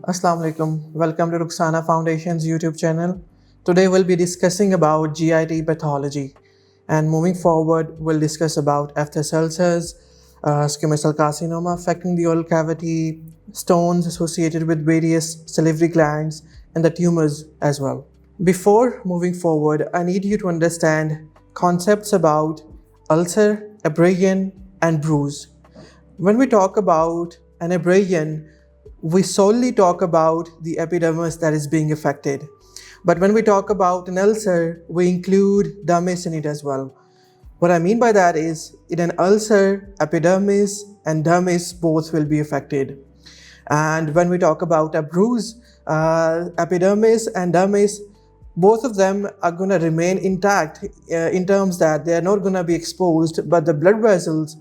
Assalamu alaikum. Welcome to Ruxana Foundation's YouTube channel. Today we'll be discussing about GIT pathology, and moving forward we'll discuss about Aphthous ulcers, squamous cell carcinoma affecting the oral cavity, stones associated with various salivary glands, and the tumors as well. Before moving forward, I need you to understand concepts about ulcer, abrasion, and bruise. When we talk about an abrasion, we solely talk about the epidermis that is being affected. But when we talk about an ulcer, we include dermis in it as well. What I mean by that is, in an ulcer, epidermis and dermis both will be affected. And when we talk about a bruise, epidermis and dermis, both of them are going to remain intact in terms that they are not going to be exposed, but the blood vessels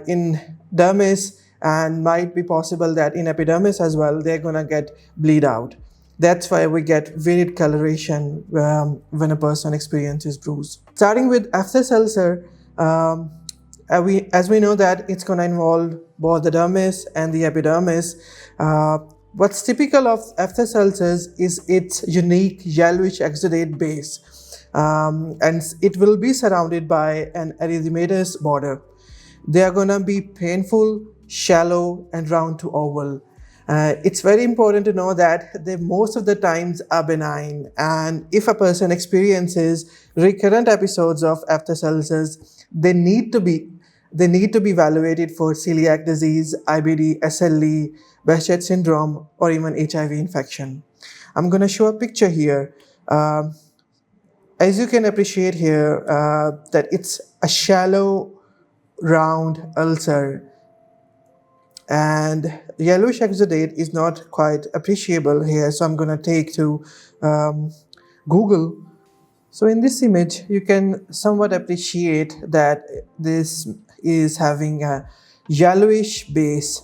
in dermis and might be possible that in epidermis as well, they're going to get bleed out. That's why we get varied coloration when a person experiences bruise. Starting with Aphthous ulcer, as we know that it's going to involve both the dermis and the epidermis. What's typical of Aphthous ulcers is its unique yellowish exudate base, and it will be surrounded by an erythematous border. They are going to be painful, shallow, and round to oval. It's very important to know that they most of the times are benign, and if a person experiences recurrent episodes of Aphthous ulcers, they need to be evaluated for celiac disease, IBD, SLE, Behçet syndrome, or even HIV infection. I'm going to show a picture here. As you can appreciate here, that it's a shallow, round ulcer, and yellowish exudate is not quite appreciable here, so I'm going to take to Google. So in this image, you can somewhat appreciate that this is having a yellowish base.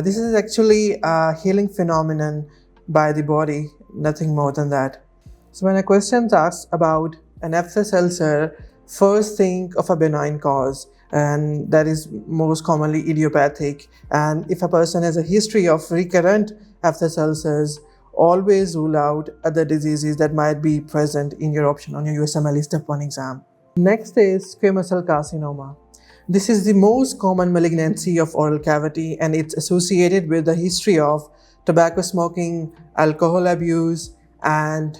This is actually a healing phenomenon by the body, nothing more than that. So when a question asks about an Aphthous ulcer, first think of a benign cause, and that is most commonly idiopathic. And if a person has a history of recurrent Aphthous ulcers, always rule out other diseases that might be present in your option on your USMLE Step 1 exam. Next is squamous cell carcinoma. This is the most common malignancy of oral cavity, and it's associated with a history of tobacco smoking, alcohol abuse, and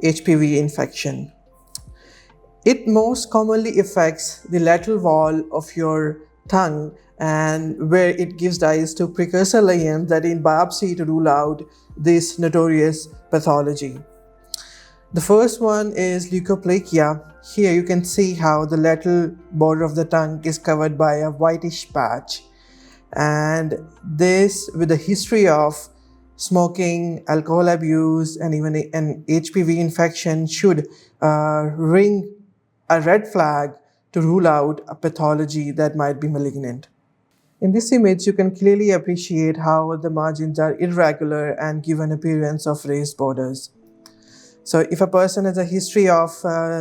HPV infection. It most commonly affects the lateral wall of your tongue, and where it gives rise to precursor lesions that in biopsy to rule out this notorious pathology. The first one is leukoplakia. Here you can see how the lateral border of the tongue is covered by a whitish patch, and this with a history of smoking, alcohol abuse, and even an HPV infection should ring a red flag to rule out a pathology that might be malignant. In this image, you can clearly appreciate how the margins are irregular and give an appearance of raised borders. So if a person has a history of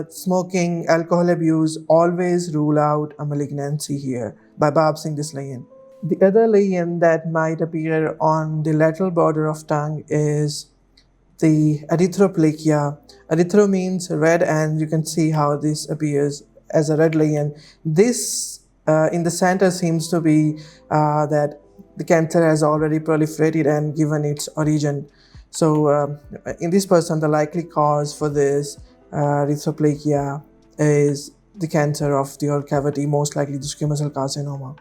smoking, alcohol abuse, always rule out a malignancy here by biopsying this lesion. The other lesion that might appear on the lateral border of tongue is the erythroplakia. Erythro means red, and you can see how this appears as a red lesion. This in the center seems to be that the cancer has already proliferated and given its origin. So in this person, the likely cause for this erythroplakia is the cancer of the oral cavity, most likely the squamous cell carcinoma.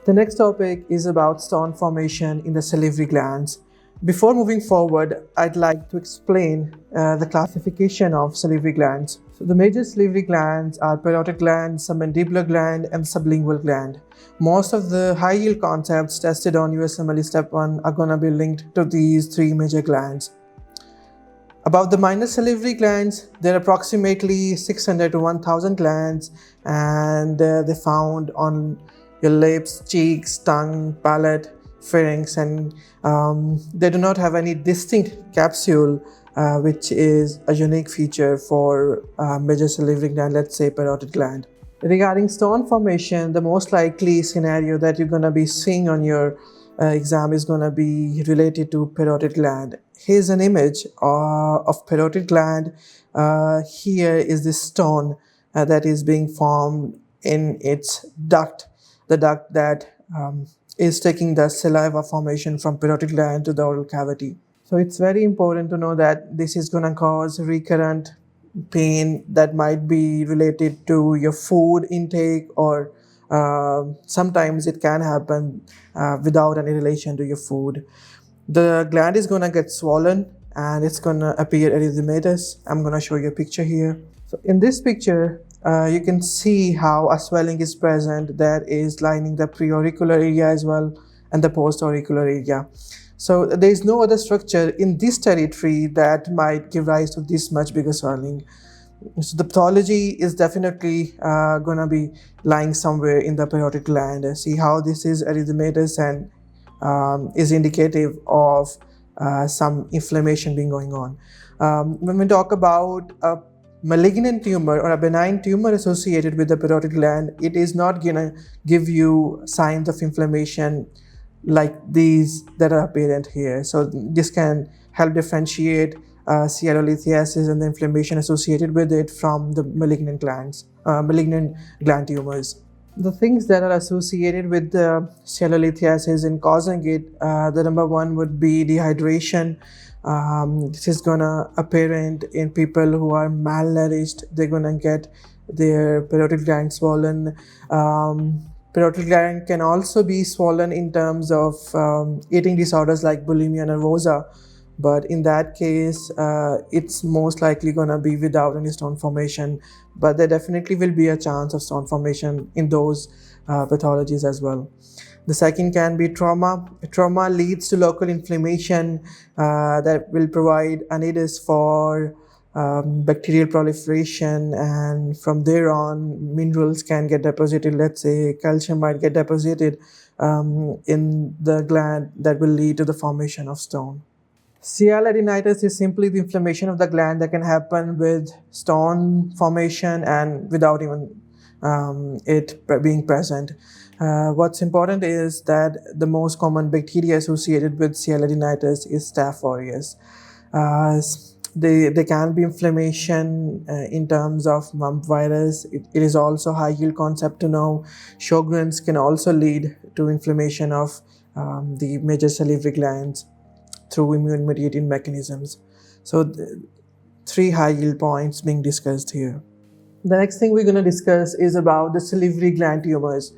The next topic is about stone formation in the salivary glands. Before moving forward, I'd like to explain the classification of salivary glands. So the major salivary glands are parotid gland, submandibular gland, and sublingual gland. Most of the high-yield concepts tested on USMLE Step 1 are going to be linked to these three major glands. About the minor salivary glands, there are approximately 600 to 1000 glands, and they're found on your lips, cheeks, tongue, palate, pharynx, and they do not have any distinct capsule, which is a unique feature for major salivary gland, let's say parotid gland. Regarding stone formation, the most likely scenario that you're going to be seeing on your exam is going to be related to parotid gland. Here's an image of parotid gland. Here is this stone that is being formed in its duct, the duct that is taking the saliva formation from parotid gland to the oral cavity. So it's very important to know that this is going to cause recurrent pain that might be related to your food intake, or sometimes it can happen without any relation to your food. The gland is going to get swollen and it's going to appear erythematous. I'm going to show you a picture here. So in this picture, you can see how a swelling is present that is lining the preauricular area as well and the postauricular area. So there is no other structure in this territory that might give rise to this much bigger swelling. So the pathology is definitely going to be lying somewhere in the parotid gland. See how this is erythematous and is indicative of some inflammation being going on. When we talk about a malignant tumor or a benign tumor associated with the parotid gland, it is not going to give you signs of inflammation like these that are apparent here. So this can help differentiate sialolithiasis and the inflammation associated with it from the malignant gland tumors. The things that are associated with the sialolithiasis and causing it, the number one would be dehydration. This is gonna apparent in people who are malnourished. They're gonna get their parotid gland swollen. Parotid gland can also be swollen in terms of eating disorders like bulimia nervosa, but in that case, it's most likely going to be without any stone formation, but there definitely will be a chance of stone formation in those pathologies as well. The second can be trauma. Trauma leads to local inflammation that will provide a nidus for bacterial proliferation, and from there on minerals can get deposited. Let's say calcium might get deposited in the gland that will lead to the formation of stone. Sialadenitis is simply the inflammation of the gland that can happen with stone formation and without even it being present. What's important is that the most common bacteria associated with sialadenitis is Staph aureus. There can be inflammation in terms of mump virus. It is also high yield concept to know. Sjogren's can also lead to inflammation of the major salivary glands through immune mediated mechanisms. So three high yield points being discussed here. The next thing we're going to discuss is about the salivary gland tumors.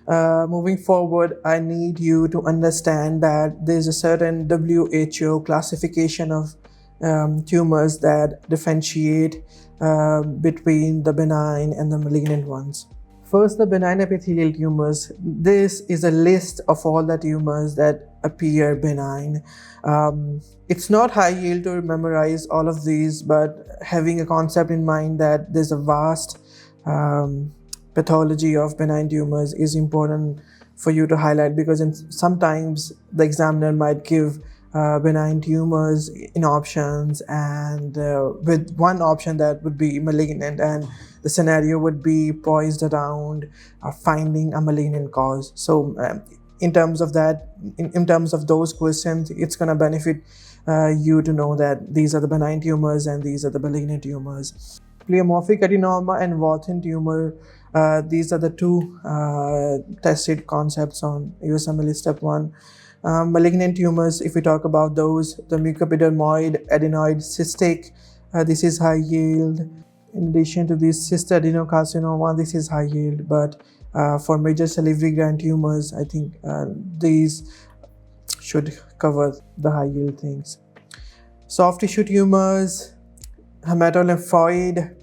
Moving forward, I need you to understand that there's a certain WHO classification of tumors that differentiate between the benign and the malignant ones. First, the benign epithelial tumors. This is a list of all the tumors that appear benign. It's not high yield to memorize all of these, but having a concept in mind that there's a vast pathology of benign tumors is important for you to highlight, because sometimes the examiner might give benign tumors in options, and with one option that would be malignant, and the scenario would be poised around finding a malignant cause. So in terms of that, in terms of those questions, it's going to benefit you to know that these are the benign tumors and these are the malignant tumors. Pleomorphic adenoma and Warthin tumor, these are the two tested concepts on USMLE Step 1. Malignant tumors, if we talk about those, the Mucoepidermoid, adenoid, cystic, this is high yield. In addition to this, cystadenocarcinoma, this is high yield. But for major salivary gland tumors, I think these should cover the high yield things. Soft tissue tumors, hematolymphoid.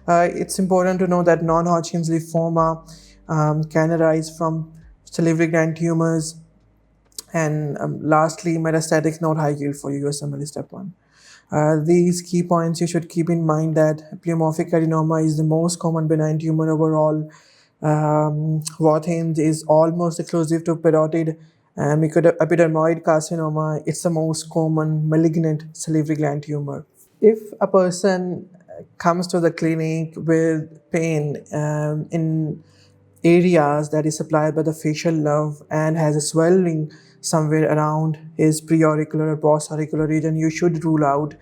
It's important to know that non-Hodgkin's lymphoma can arise from salivary gland tumors. And lastly, metastatic not high yield for USMLE Step 1. These key points you should keep in mind that pleomorphic adenoma is the most common benign tumor overall. Warthin's is almost exclusive to parotid. Mucoepidermoid carcinoma, it's the most common malignant salivary gland tumor. If a person comes to the clinic with pain areas that is supplied by the facial nerve and has a swelling somewhere around his preauricular or postauricular region, you should rule out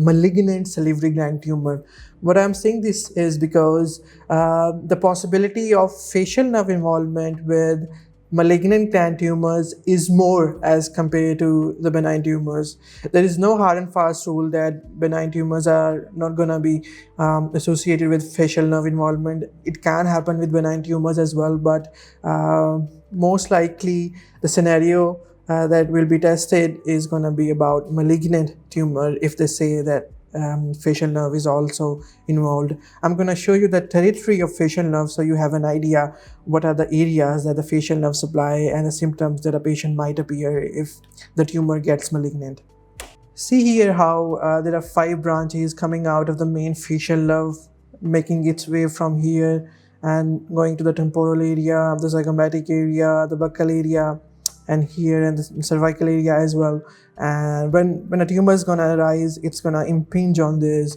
malignant salivary gland tumor. What I'm saying this is because the possibility of facial nerve involvement with malignant gland tumors is more as compared to the benign tumors. There is no hard and fast rule that benign tumors are not going to be associated with facial nerve involvement. It can happen with benign tumors as well, but most likely the scenario that will be tested is going to be about malignant tumor if they say that facial nerve is also involved. I'm going to show you the territory of facial nerve so you have an idea what are the areas that the facial nerve supply and the symptoms that a patient might appear if the tumor gets malignant. See here how there are 5 branches coming out of the main facial nerve, making its way from here and going to the temporal area, the zygomatic area, the buccal area, and here in the cervical area as well. And when a tumor is gonna arise, it's gonna impinge on these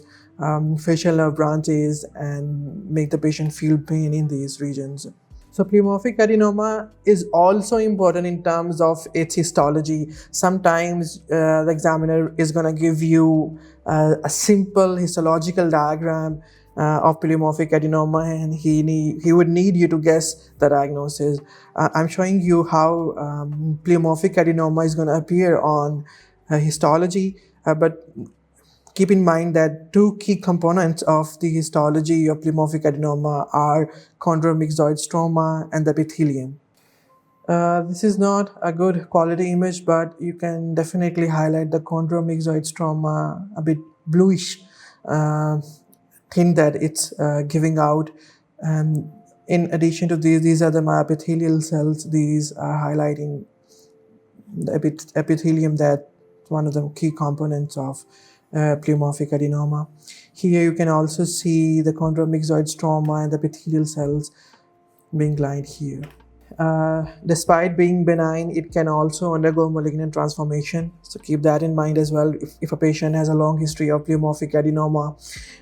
facial nerve branches and make the patient feel pain in these regions. So pleomorphic adenoma is also important in terms of its histology. Sometimes the examiner is gonna give you a simple histological diagram of pleomorphic adenoma, and he would need you to guess the diagnosis. I'm showing you how pleomorphic adenoma is going to appear on histology, but keep in mind that 2 key components of the histology of pleomorphic adenoma are chondromyxoid stroma and the epithelium. This is not a good quality image, but you can definitely highlight the chondromyxoid stroma a bit bluish thing that it's giving out. And in addition to these are the myepithelial cells. These are highlighting the epithelium, that one of the key components of pleomorphic adenoma. Here you can also see the chondromyxoid stroma and the epithelial cells being lined here. Despite being benign, it can also undergo malignant transformation. So keep that in mind as well. If a patient has a long history of pleomorphic adenoma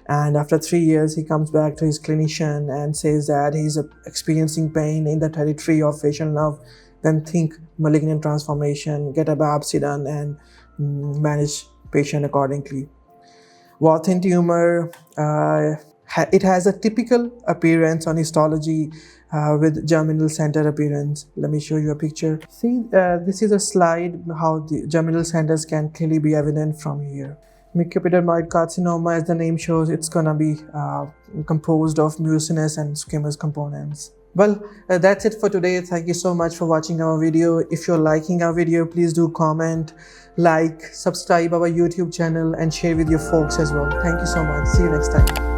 and after 3 years he comes back to his clinician and says that he's experiencing pain in the territory of facial nerve, then think malignant transformation, get a biopsy done and manage patient accordingly. Warthin tumor, it has a typical appearance on histology with germinal center appearance. Let me show you a picture. See, this is a slide how the germinal centers can clearly be evident from here. Mucoepidermoid carcinoma, as the name shows, it's gonna be composed of mucinous and squamous components. Well, that's it for today. Thank you so much for watching our video. If you're liking our video, please do comment, like, subscribe our YouTube channel and share with your folks as well. Thank you so much. See you next time.